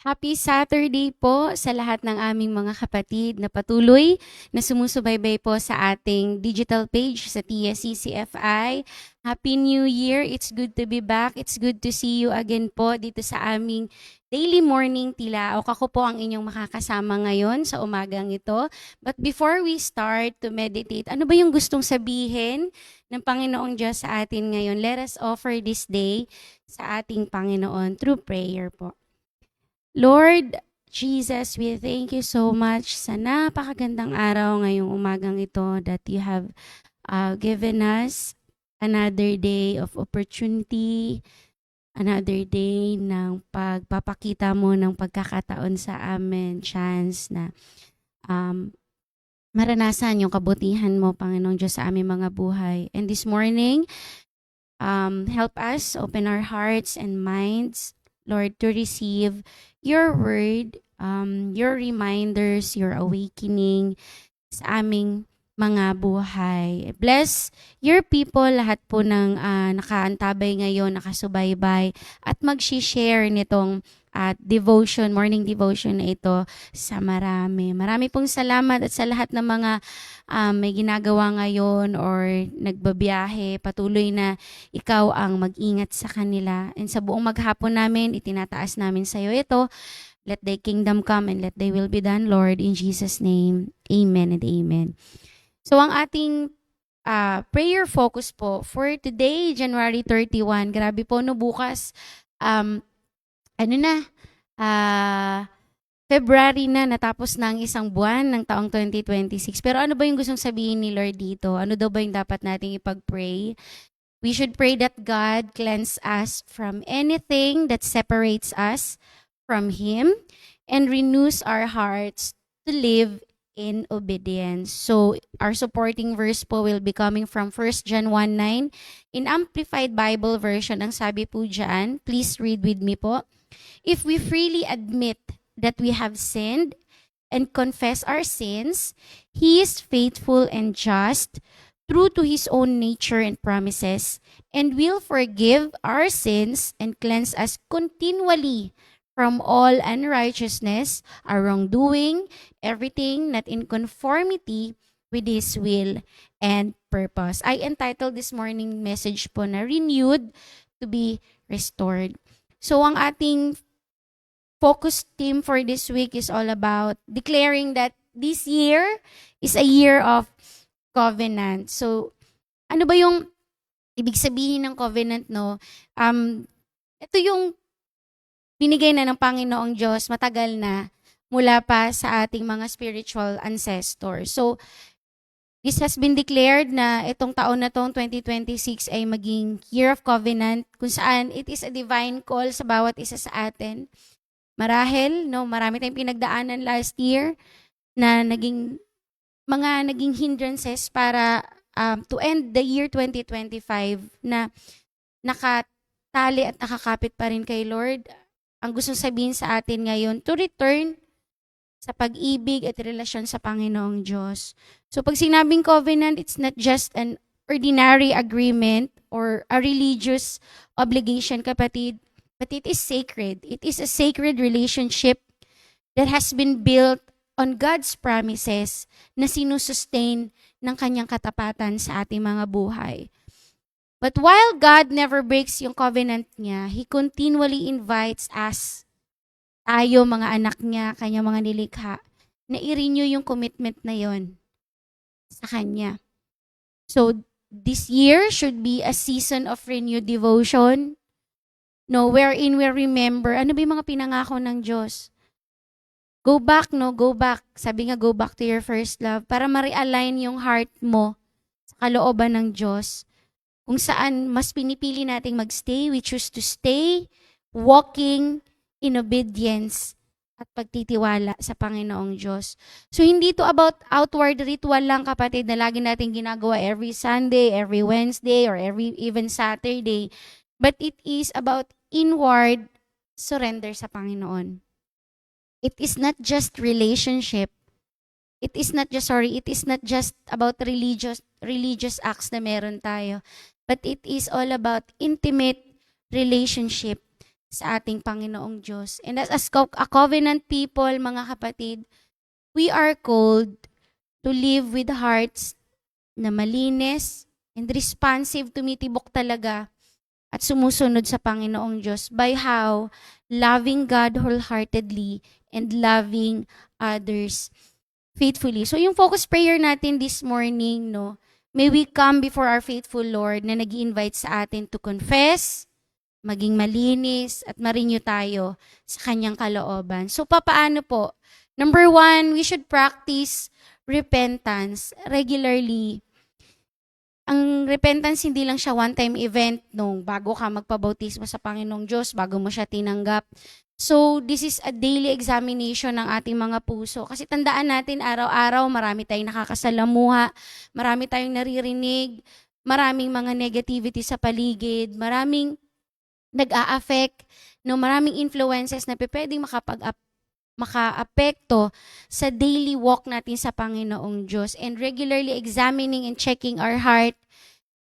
Happy Saturday po sa lahat ng aming mga kapatid na patuloy na sumusubaybay po sa ating digital page sa TSCCFI. Happy New Year! It's good to be back. It's good to see you again po dito sa aming daily morning tilaok. Ako po ang inyong makakasama ngayon sa umagang ito. But before we start to meditate, ano ba yung gustong sabihin ng Panginoong Diyos sa atin ngayon? Let us offer this day sa ating Panginoon through prayer po. Lord Jesus, we thank you so much sa napakagandang araw ngayong umagang ito that you have given us another day of opportunity, another day ng pagpapakita mo ng pagkakataon sa amin, chance na maranasan yung kabutihan mo, Panginoong Diyos, sa aming mga buhay. And this morning, help us open our hearts and minds, Lord, to receive your word, your reminders, your awakening sa aming mga buhay. Bless your people, lahat po ng nakaantabay ngayon, nakasubaybay, at mag-share nitong devotion, morning devotion na ito sa marami. Marami pong salamat at sa lahat ng mga may ginagawa ngayon or nagbabiyahe, patuloy na ikaw ang mag-ingat sa kanila. And sa buong maghapon namin, itinataas namin sa iyo ito. Let thy kingdom come and let thy will be done, Lord, in Jesus' name. Amen and amen. So ang ating prayer focus po for today, January 31. Grabe po, no, bukas, February na, natapos na ang isang buwan ng taong 2026. Pero ano ba yung gustong sabihin ni Lord dito? Ano daw ba yung dapat nating ipag-pray? We should pray that God cleanse us from anything that separates us from Him and renews our hearts to live in obedience. So, our supporting verse po will be coming from 1 John 1:9. In Amplified Bible Version, ang sabi po dyan, please read with me po. If we freely admit that we have sinned and confess our sins, He is faithful and just, true to His own nature and promises, and will forgive our sins and cleanse us continually from all unrighteousness, our wrongdoing, everything not in conformity with His will and purpose. I entitled this morning message po na renewed to be restored. So ang ating focus theme for this week is all about declaring that this year is a year of covenant. So, ano ba yung ibig sabihin ng covenant, no? Ito yung binigay na ng Panginoong Diyos matagal na mula pa sa ating mga spiritual ancestors. So, this has been declared na itong taon na tong 2026 ay maging year of covenant kung saan it is a divine call sa bawat isa sa atin. Marahil, no, marami tayong pinagdaanan last year na naging hindrances para to end the year 2025 na nakatali at nakakapit pa rin kay Lord. Ang gusto sabihin sa atin ngayon, to return sa pag-ibig at relasyon sa Panginoong Diyos. So pag sinabing covenant, it's not just an ordinary agreement or a religious obligation, kapatid. But it is sacred. It is a sacred relationship that has been built on God's promises na sinusustain ng kanyang katapatan sa ating mga buhay. But while God never breaks yung covenant niya, He continually invites us, tayo mga anak niya, kanyang mga nilikha, na i-renew yung commitment na yon sa Kanya. So, this year should be a season of renewed devotion, no, wherein we remember, ano ba yung mga pinangako ng Diyos? Go back, no? Go back. Sabi nga, go back to your first love para ma-realign yung heart mo sa kalooban ng Diyos. Kung saan mas pinipili nating magstay, we choose to stay walking in obedience at pagtitiwala sa Panginoong Diyos. So, hindi to about outward ritual lang, kapatid, na lagi nating ginagawa every Sunday, every Wednesday, or even Saturday. But it is about inward surrender sa Panginoon. It is not just relationship. It is not just about religious acts na meron tayo. But it is all about intimate relationship sa ating Panginoong Diyos. And as a covenant people, mga kapatid, we are called to live with hearts na malinis and responsive, tumitibok talaga at sumusunod sa Panginoong Diyos by how? Loving God wholeheartedly and loving others faithfully. So yung focus prayer natin this morning, no, may we come before our faithful Lord na nag-i-invite sa atin to confess, maging malinis, at ma-renew tayo sa kanyang kalooban. So papaano po? Number 1, we should practice repentance regularly. Ang repentance hindi lang siya one-time event nung bago ka magpabautismo sa Panginoong Diyos, bago mo siya tinanggap. So, this is a daily examination ng ating mga puso. Kasi tandaan natin, araw-araw, marami tayong nakakasalamuha, marami tayong naririnig, maraming mga negativity sa paligid, maraming nag-a-affect, no, maraming influences na pwedeng makaapekto sa daily walk natin sa Panginoong Diyos. And regularly examining and checking our heart,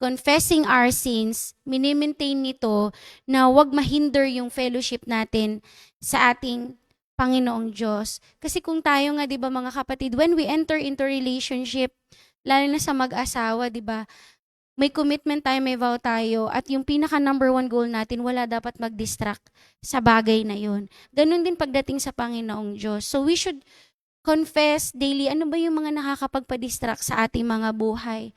confessing our sins, minimaintain nito na wag mahinder yung fellowship natin sa ating Panginoong Diyos. Kasi kung tayo nga, di ba mga kapatid, when we enter into relationship, lalo na sa mag-asawa, di ba, may commitment tayo, may vow tayo, at yung pinaka number 1 goal natin, wala dapat mag-distract sa bagay na yun. Ganun din pagdating sa Panginoong Diyos. So we should confess daily, ano ba yung mga nakakapagpa-distract sa ating mga buhay.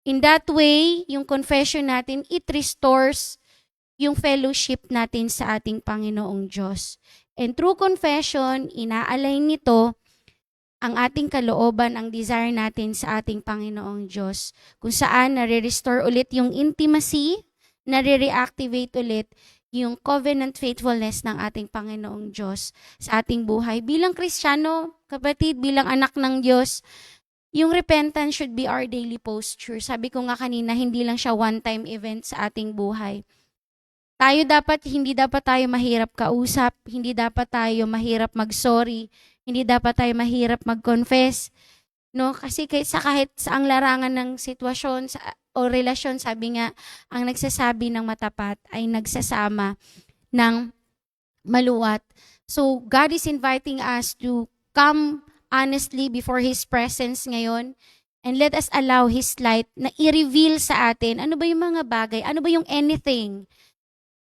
In that way, yung confession natin, it restores yung fellowship natin sa ating Panginoong Diyos. And through confession, ina-align nito ang ating kalooban, ang desire natin sa ating Panginoong Diyos, kung saan nare-restore ulit yung intimacy, nare-reactivate ulit yung covenant faithfulness ng ating Panginoong Diyos sa ating buhay. Bilang Kristiyano, kapatid, bilang anak ng Diyos, yung repentance should be our daily posture. Sabi ko nga kanina, hindi lang siya one-time event sa ating buhay. Hindi dapat tayo mahirap kausap, hindi dapat tayo mahirap mag-sorry, hindi dapat tayo mahirap mag-confess, no? Kasi kahit sa ang larangan ng sitwasyon o relasyon, sabi nga, ang nagsasabi ng matapat ay nagsasama ng maluwat. So, God is inviting us to come honestly before His presence ngayon, and let us allow His light na i-reveal sa atin ano ba yung mga bagay, ano ba yung anything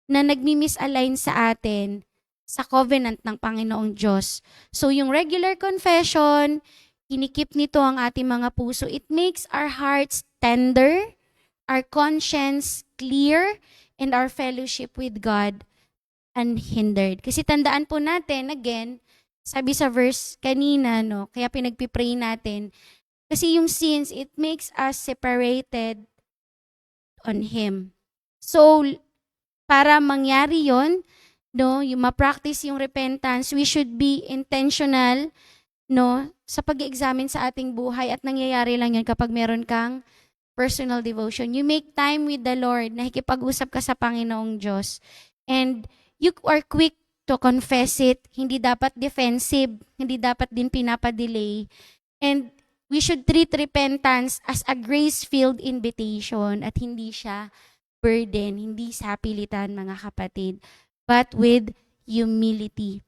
na nagmi-misalign sa atin sa covenant ng Panginoong Diyos. So yung regular confession, kinikip nito ang ating mga puso. It makes our hearts tender, our conscience clear, and our fellowship with God unhindered. Kasi tandaan po natin, again, sabi sa verse kanina, no, kaya pinagpipray natin, kasi yung sins, it makes us separated on Him. So, para mangyari yon, no, yung ma-practice yung repentance, we should be intentional, no, sa pag-examine sa ating buhay, at nangyayari lang yun kapag meron kang personal devotion. You make time with the Lord, nakikipag-usap ka sa Panginoong Diyos, and you are quick to confess it. Hindi dapat defensive, hindi dapat din pinapadelay, and we should treat repentance as a grace-filled invitation at hindi siya burden, hindi sa pilitan, mga kapatid, but with humility.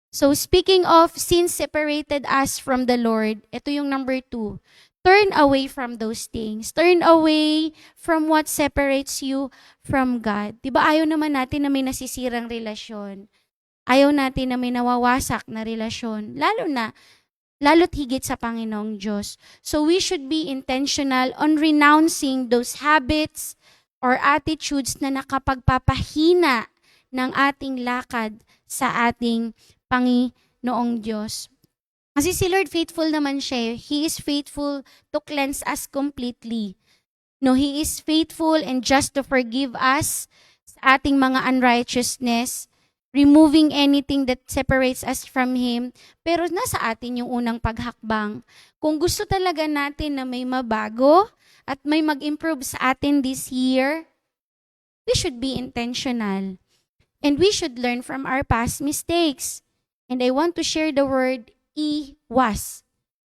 So speaking of sin separated us from the Lord, ito yung number 2. Turn away from those things. Turn away from what separates you from God. Diba ayaw naman natin na may nasisirang relasyon? Ayaw natin na may nawawasak na relasyon. Lalo't higit sa Panginoong Diyos. So we should be intentional on renouncing those habits or attitudes na nakapagpapahina ng ating lakad sa ating Panginoong Diyos. Kasi si Lord faithful naman siya. He is faithful to cleanse us completely. No, He is faithful and just to forgive us sa ating mga unrighteousness, removing anything that separates us from Him. Pero nasa atin yung unang paghakbang. Kung gusto talaga natin na may mabago at may mag-improve sa atin this year, we should be intentional. And we should learn from our past mistakes. And I want to share the word iwas.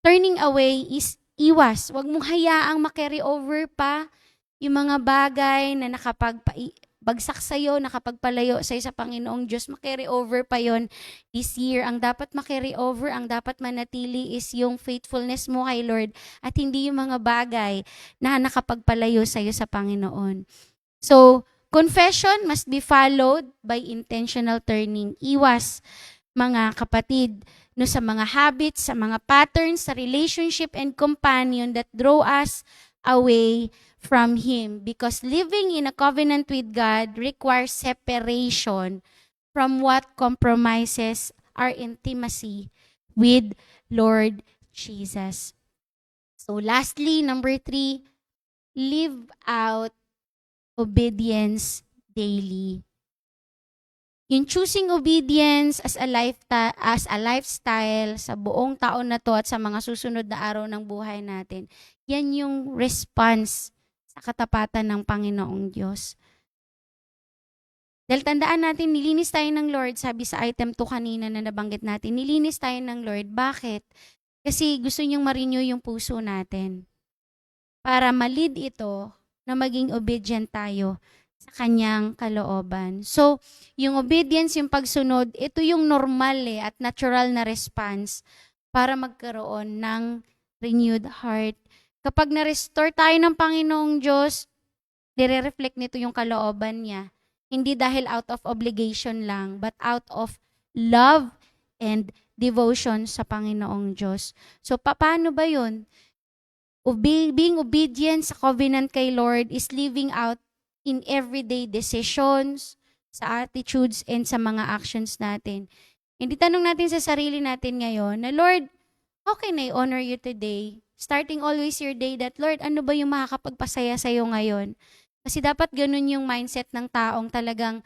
Turning away is iwas. Huwag mong hayaang makarry over pa yung mga bagay na nakapagpabagsak sa'yo, nakapagpalayo sa'yo sa Panginoong Diyos, makarry over pa yon this year. Ang dapat makarry over, ang dapat manatili is yung faithfulness mo kay Lord at hindi yung mga bagay na nakapagpalayo sa'yo sa Panginoon. So, confession must be followed by intentional turning. Iwas, mga kapatid, no, sa mga habits, sa mga patterns, sa relationship and companion that draw us away from Him. Because living in a covenant with God requires separation from what compromises our intimacy with Lord Jesus. So lastly, number 3, live out obedience daily. Yung choosing obedience as a lifestyle sa buong taon na to at sa mga susunod na araw ng buhay natin, yan yung response sa katapatan ng Panginoong Diyos. Dahil tandaan natin, nilinis tayo ng Lord, sabi sa item 2 kanina na nabanggit natin, nilinis tayo ng Lord. Bakit? Kasi gusto niyong ma-renew yung puso natin. Para ma-lead ito na maging obedient tayo sa kanyang kalooban. So, yung obedience, yung pagsunod, ito yung normal at natural na response para magkaroon ng renewed heart. Kapag na-restore tayo ng Panginoong Diyos, dire-reflect nito yung kalooban niya. Hindi dahil out of obligation lang, but out of love and devotion sa Panginoong Diyos. So, paano ba yun? Being obedient sa covenant kay Lord is living out in everyday decisions, sa attitudes, and sa mga actions natin. Hindi tanong natin sa sarili natin ngayon na, Lord, how can I honor you today? Starting always your day that, Lord, ano ba yung makakapagpasaya sa'yo ngayon? Kasi dapat ganun yung mindset ng taong talagang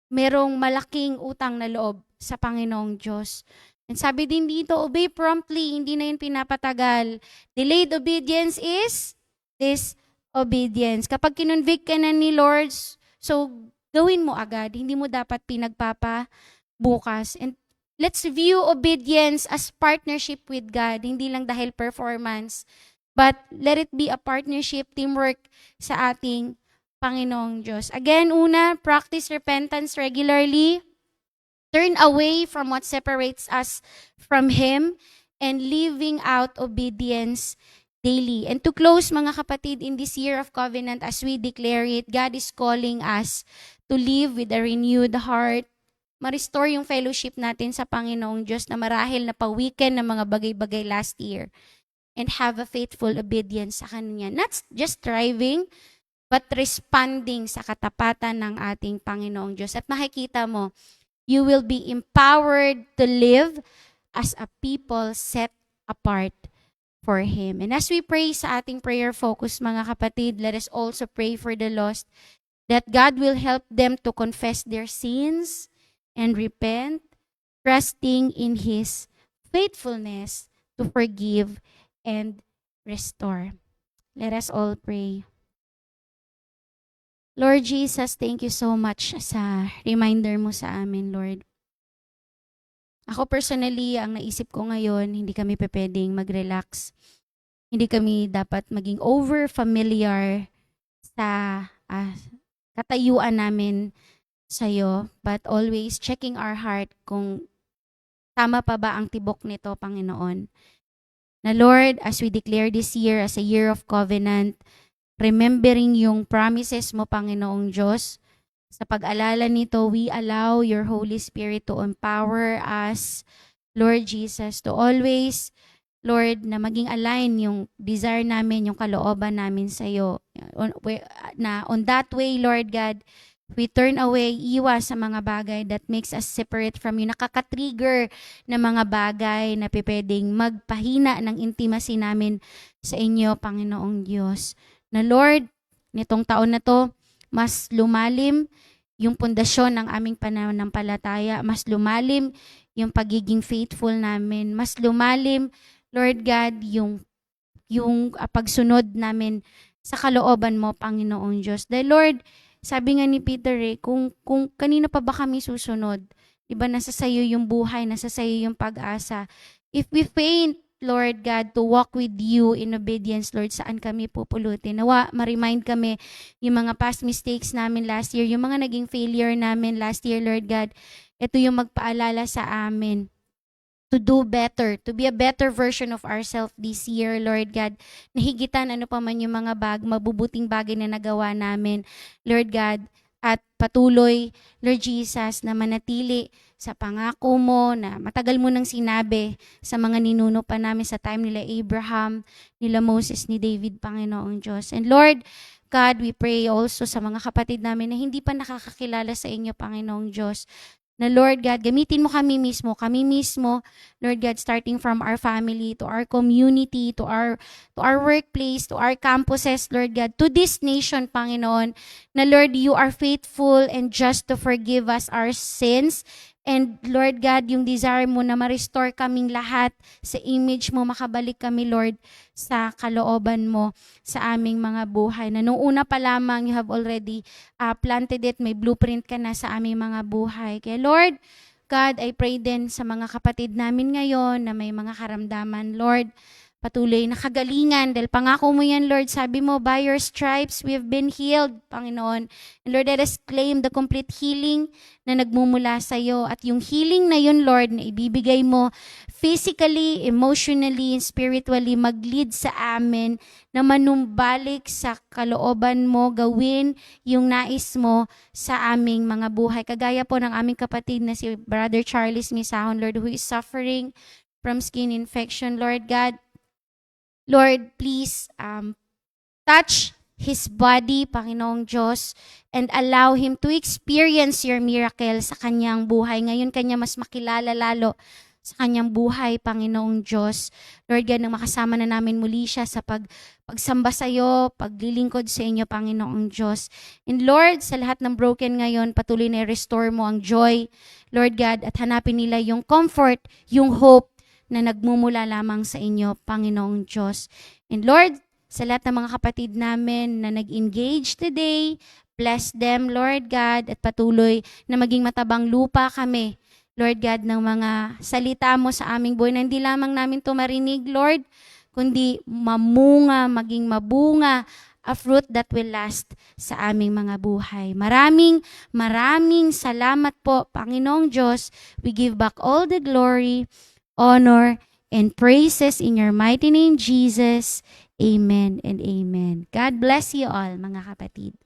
merong malaking utang na loob sa Panginoong Diyos. And sabi din dito, obey promptly, hindi na yun pinapatagal. Delayed obedience is disobedience. Kapag kinonvict ka na ni Lord, so gawin mo agad. Hindi mo dapat pinagpapabukas. And let's view obedience as partnership with God, hindi lang dahil performance, but let it be a partnership, teamwork sa ating Panginoong Diyos. Again, una, practice repentance regularly. Turn away from what separates us from Him and living out obedience daily. And to close, mga kapatid, in this year of covenant, as we declare it, God is calling us to live with a renewed heart, ma-restore yung fellowship natin sa Panginoong Diyos na marahil na pawiken ng mga bagay-bagay last year, and have a faithful obedience sa Kanya. Not just striving, but responding sa katapatan ng ating Panginoong Diyos. At makikita mo, you will be empowered to live as a people set apart for Him. And as we pray sa ating prayer focus, mga kapatid, let us also pray for the lost, that God will help them to confess their sins and repent, trusting in His faithfulness to forgive and restore. Let us all pray. Lord Jesus, thank you so much sa reminder mo sa amin, Lord. Ako personally, ang naisip ko ngayon, hindi kami pwedeng mag-relax. Hindi kami dapat maging over-familiar sa katayuan namin sa'yo, but always checking our heart kung tama pa ba ang tibok nito, Panginoon. Na Lord, as we declare this year as a year of covenant, remembering yung promises mo, Panginoong Diyos, sa pag-alala nito, we allow your Holy Spirit to empower us, Lord Jesus, to always, Lord, na maging align yung desire namin, yung kalooban namin sa iyo. On that way, Lord God, we turn away, iwas sa mga bagay that makes us separate from you, nakaka-trigger na mga bagay na pwedeng magpahina ng intimacy namin sa inyo, Panginoong Diyos. Na Lord, nitong taon na to, mas lumalim yung pundasyon ng aming pananampalataya, mas lumalim yung pagiging faithful namin, mas lumalim, Lord God, yung pagsunod namin sa kalooban mo, Panginoong Diyos. Dahil Lord, sabi nga ni Peter kung kanina pa ba kami susunod? Diba nasa sayo yung buhay, nasa sayo yung pag-asa. If we faint, Lord God, to walk with you in obedience, Lord, saan kami pupulutin. Nawa, ma-remind kami yung mga past mistakes namin last year, yung mga naging failure namin last year, Lord God. Ito yung magpaalala sa amin to do better, to be a better version of ourselves this year, Lord God. Nahigitan ano pa man yung mga mabubuting bagay na nagawa namin, Lord God. At patuloy, Lord Jesus, na manatili sa pangako mo na matagal mo nang sinabi sa mga ninuno pa namin sa time nila Abraham, nila Moses, ni David, Panginoong Diyos. And Lord God, we pray also sa mga kapatid namin na hindi pa nakakakilala sa inyo, Panginoong Diyos, na Lord God, gamitin mo kami mismo, Lord God, starting from our family, to our community, to our workplace, to our campuses, Lord God, to this nation, Panginoon, na Lord, you are faithful and just to forgive us our sins. And Lord God, yung desire mo na ma-restore kaming lahat sa image mo, makabalik kami, Lord, sa kalooban mo sa aming mga buhay. Na nung una pa lamang, you have already planted it, may blueprint ka na sa aming mga buhay. Kaya Lord God, I pray din sa mga kapatid namin ngayon na may mga karamdaman, Lord, patuloy na kagalingan dahil pangako mo yan, Lord. Sabi mo, by your stripes, we have been healed, Panginoon. And Lord, let us claim the complete healing na nagmumula sa iyo. At yung healing na yun, Lord, na ibibigay mo physically, emotionally, and spiritually, mag-lead sa amin na manumbalik sa kalooban mo, gawin yung nais mo sa aming mga buhay. Kagaya po ng aming kapatid na si Brother Charles Misahon, Lord, who is suffering from skin infection, Lord God. Lord, please touch his body, Panginoong Diyos, and allow him to experience your miracle sa kanyang buhay. Ngayon, kanya mas makilala lalo sa kanyang buhay, Panginoong Diyos. Lord God, nang makasama na namin muli siya sa pagsamba sa iyo, paglilingkod sa inyo, Panginoong Diyos. And Lord, sa lahat ng broken ngayon, patuloy na restore mo ang joy, Lord God, at hanapin nila yung comfort, yung hope, na nagmumula lamang sa inyo, Panginoong Diyos. And Lord, sa lahat ng mga kapatid namin na nag-engage today, bless them, Lord God, at patuloy na maging matabang lupa kami, Lord God, ng mga salita mo sa aming buhay na hindi lamang namin ito marinig, Lord, kundi maging mabunga, a fruit that will last sa aming mga buhay. Maraming salamat po, Panginoong Diyos. We give back all the glory, honor, and praises in your mighty name, Jesus. Amen and amen. God bless you all, mga kapatid.